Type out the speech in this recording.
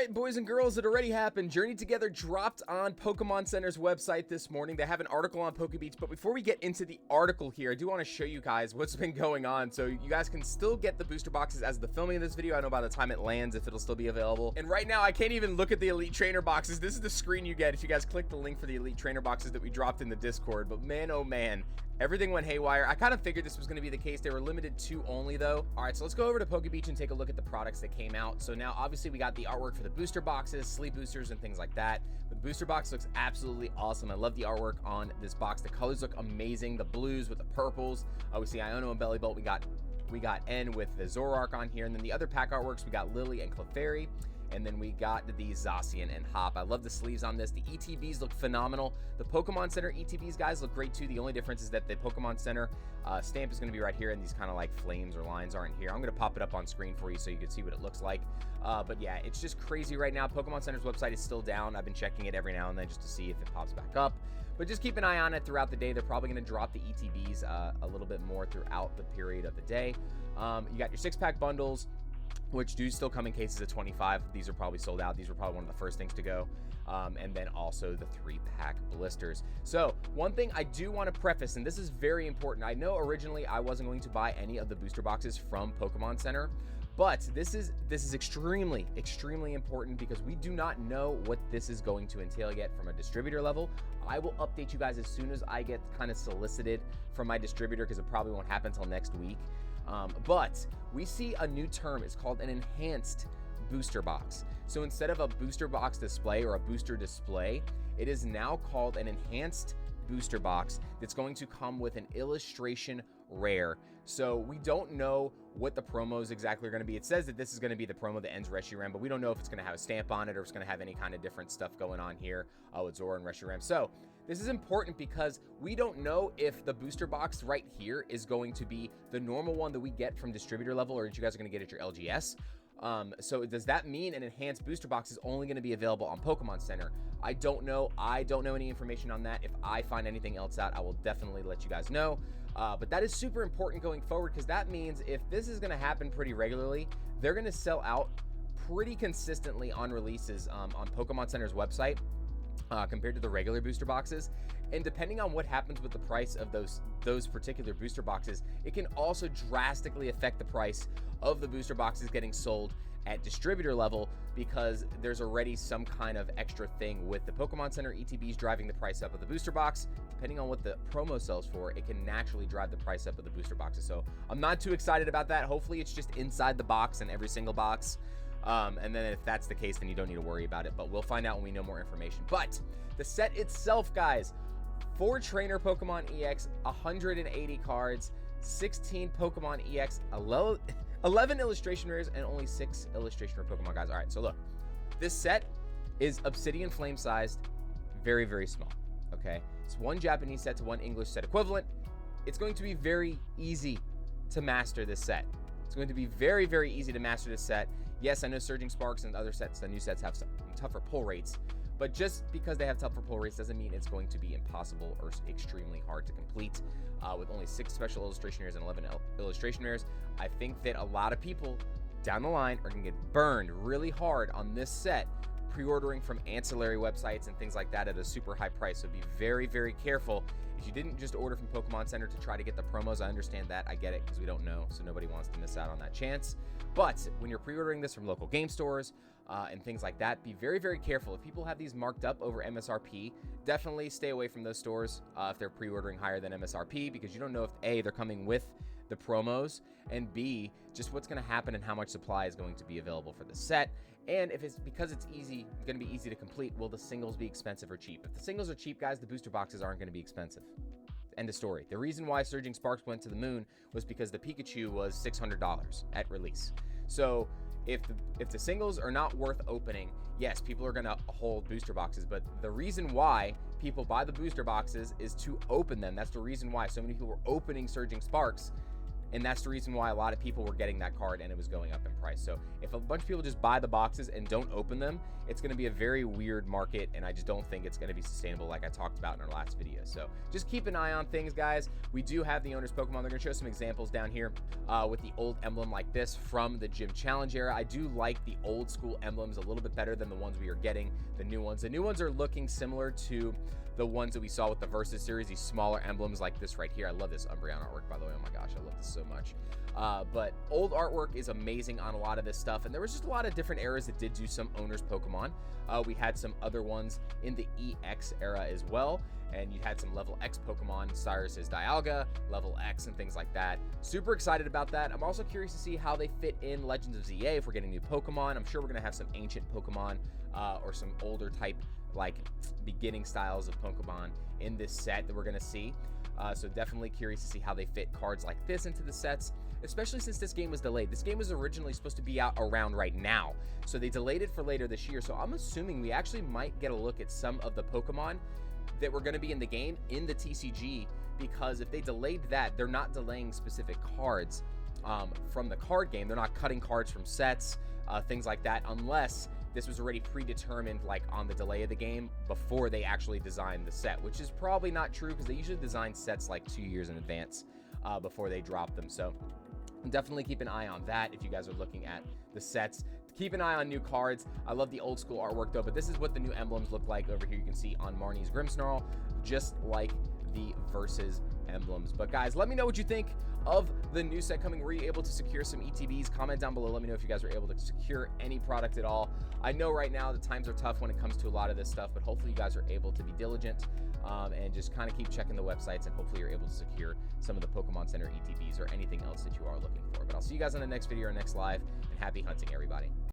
right, boys and girls, it already happened. Journey Together dropped on Pokemon Center's website this morning. They have an article on PokeBeach, but before we get into the article here, I do want to show you guys what's been going on. So you guys can still get the booster boxes as the filming of this video. I know by the time it lands if it'll still be available. And right now, I can't even look at the Elite Trainer boxes. This is the screen you get if you guys click the link for the Elite Trainer boxes that we dropped in the Discord. But man, oh man, everything went haywire. I kind of figured this was going to be the case. They were limited to only though. All right, so let's go over to PokeBeach and take a look at the products that came out. So now obviously we got the artwork for the booster boxes, sleep boosters, and things like that. The booster box looks absolutely awesome. I love the artwork on this box. The colors look amazing. The blues with the purples. We see Iono and Belly Bolt. We got N with the Zoroark on here, and then the other pack artworks, we got Lily and Clefairy. And then we got the Zacian and Hop. I love the sleeves on this. The ETBs look phenomenal. The Pokemon Center ETBs, guys, look great too. The only difference is that the Pokemon Center stamp is going to be right here, and these kind of like flames or lines aren't here. I'm going to pop it up on screen for you so you can see what it looks like. But yeah, it's just crazy right now. Pokemon Center's website is still down. I've been checking it every now and then just to see if it pops back up. But just keep an eye on it throughout the day. They're probably going to drop the ETBs a little bit more throughout the period of the day. You got your 6-pack bundles, which do still come in cases of 25. These are probably sold out. These were probably one of the first things to go. And then also the 3-pack blisters. So one thing I do want to preface, and this is very important. I know originally I wasn't going to buy any of the booster boxes from Pokemon Center, but this is extremely important because we do not know what this is going to entail yet from a distributor level. I will update you guys as soon as I get kind of solicited from my distributor, because it probably won't happen until next week. But we see a new term. It's called an enhanced booster box. So instead of a booster box display or a booster display, it is now called an enhanced booster box that's going to come with an illustration rare. So we don't know what the promos exactly are going to be. It says that this is going to be the promo that ends Reshiram, but we don't know if it's going to have a stamp on it or if it's going to have any kind of different stuff going on here with Zora and Reshiram. So this is important because we don't know if the booster box right here is going to be the normal one that we get from distributor level, or that you guys are going to get at your LGS. So does that mean an enhanced booster box is only going to be available on Pokemon Center? I don't know. I don't know any information on that. If I find anything else out, I will definitely let you guys know. But that is super important going forward, because that means if this is going to happen pretty regularly, they're going to sell out pretty consistently on releases on Pokemon Center's website. Compared to the regular booster boxes. And depending on what happens with the price of those particular booster boxes, it can also drastically affect the price of the booster boxes getting sold at distributor level, because there's already some kind of extra thing with the Pokemon Center ETBs driving the price up of the booster box. Depending on what the promo sells for, it can naturally drive the price up of the booster boxes. So I'm not too excited about that. Hopefully it's just inside the box in every single box. And then if that's the case, then you don't need to worry about it, but we'll find out when we know more information. But the set itself, guys, 4 Trainer Pokemon EX, 180 cards, 16 Pokemon EX, 11 illustration rares, and only 6 illustration rare Pokemon, guys. All right, so look, this set is Obsidian Flame sized, very, very small, okay? It's 1 Japanese set to 1 English set equivalent. It's going to be very easy to master this set. It's going to be very, very easy to master this set. Yes, I know Surging Sparks and other sets, the new sets, have some tougher pull rates, but just because they have tougher pull rates doesn't mean it's going to be impossible or extremely hard to complete. With only 6 special illustration rares and 11 illustration rares, I think that a lot of people down the line are going to get burned really hard on this set, pre-ordering from ancillary websites and things like that at a super high price. So be very, very careful. If you didn't just order from Pokemon Center to try to get the promos, I understand that. I get it, because we don't know, so nobody wants to miss out on that chance. But when you're pre-ordering this from local game stores and things like that, be very, very careful. If people have these marked up over MSRP, definitely stay away from those stores if they're pre-ordering higher than MSRP, because you don't know if A, they're coming with the promos, and B, just what's going to happen and how much supply is going to be available for the set. And if it's because it's going to be easy to complete, will the singles be expensive or cheap? If the singles are cheap, guys, the booster boxes aren't going to be expensive. End of story. The reason why Surging Sparks went to the moon was because the Pikachu was $600 at release. So if the singles are not worth opening, yes, people are going to hold booster boxes, but the reason why people buy the booster boxes is to open them. That's the reason why so many people were opening Surging Sparks and that's the reason why a lot of people were getting that card and it was going up in price. So if a bunch of people just buy the boxes and don't open them, it's going to be a very weird market, and I just don't think it's going to be sustainable like I talked about in our last video. So just keep an eye on things, guys. We do have the owner's Pokemon. They're going to show some examples down here with the old emblem like this from the Gym Challenge era. I do like the old school emblems a little bit better than the ones we are getting, the new ones. The new ones are looking similar to the ones that we saw with the Versus series, these smaller emblems like this right here. I love this Umbreon artwork, by the way. Oh my gosh, I love this so much. But old artwork is amazing on a lot of this stuff, and there was just a lot of different eras that did do some owners Pokemon. We had some other ones in the EX era as well, and you had some level X Pokemon, Cyrus's Dialga, level X, and things like that. Super excited about that. I'm also curious to see how they fit in Legends of ZA if we're getting new Pokemon. I'm sure we're going to have some ancient Pokemon or some older type, like beginning styles of Pokemon in this set that we're going to see. So definitely curious to see how they fit cards like this into the sets, especially since this game was delayed. This game was originally supposed to be out around right now, so they delayed it for later this year. So I'm assuming we actually might get a look at some of the Pokemon that were going to be in the game in the TCG, because if they delayed that, they're not delaying specific cards from the card game. They're not cutting cards from sets, things like that, unless this was already predetermined, like on the delay of the game before they actually designed the set, which is probably not true because they usually design sets like 2 years in advance before they drop them. So definitely keep an eye on that if you guys are looking at the sets. Keep an eye on new cards. I love the old school artwork though, but this is what the new emblems look like over here. You can see on Marnie's Grimmsnarl, just like the Versus emblems. But guys, let me know what you think of the new set coming. Were you able to secure some ETBs? Comment down below. Let me know if you guys were able to secure any product at all. I know right now the times are tough when it comes to a lot of this stuff, but hopefully you guys are able to be diligent and just kind of keep checking the websites, and hopefully you're able to secure some of the Pokemon Center ETBs or anything else that you are looking for. But I'll see you guys on the next video or next live, and happy hunting, everybody.